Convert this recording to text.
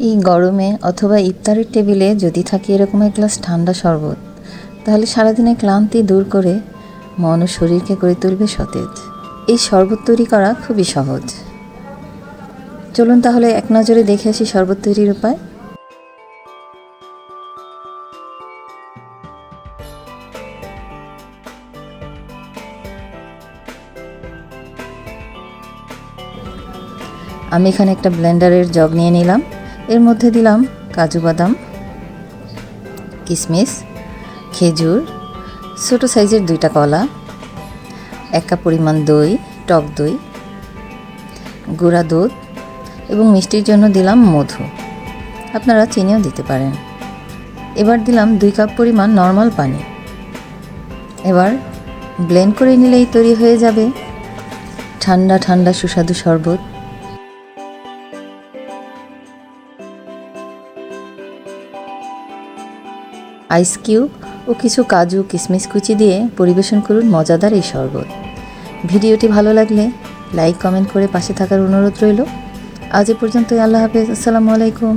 এই গরমে অথবা ইফতারের টেবিলে যদি থাকে এরকম এক গ্লাস ঠান্ডা শরবত, তাহলে সারাদিনের ক্লান্তি দূর করে মন ও শরীরকে করে তুলবে সতেজ। এই শরবত তৈরি করা খুবই সহজ। চলুন তাহলে এক নজরে দেখে আসি শরবত তৈরির উপায়। আমি এখানে একটা ব্লেন্ডারের জগ নিয়ে নিলাম। এর মধ্যে দিলাম কাজু বাদাম, কিশমিশ, খেজুর, ছোটো সাইজের 2টা কলা, 1 কাপ পরিমাণ দই, টক দই, গুঁড়া দুধ এবং মিষ্টির জন্য দিলাম মধু। আপনারা চিনিও দিতে পারেন। এবার দিলাম 2 কাপ পরিমাণ নর্মাল পানি। এবার ব্লেন্ড করে নিলেই তৈরি হয়ে যাবে ঠান্ডা ঠান্ডা সুস্বাদু শরবত। আইস কিউব ও কিছু কাজু কিশমিশ কুচি দিয়ে পরিবেশন করুন মজাদার এই শরবত। ভিডিওটি ভালো লাগলে লাইক কমেন্ট করে পাশে থাকার অনুরোধ রইল। আজ এ পর্যন্তই। আল্লাহ হাফেজ। আসসালামু আলাইকুম।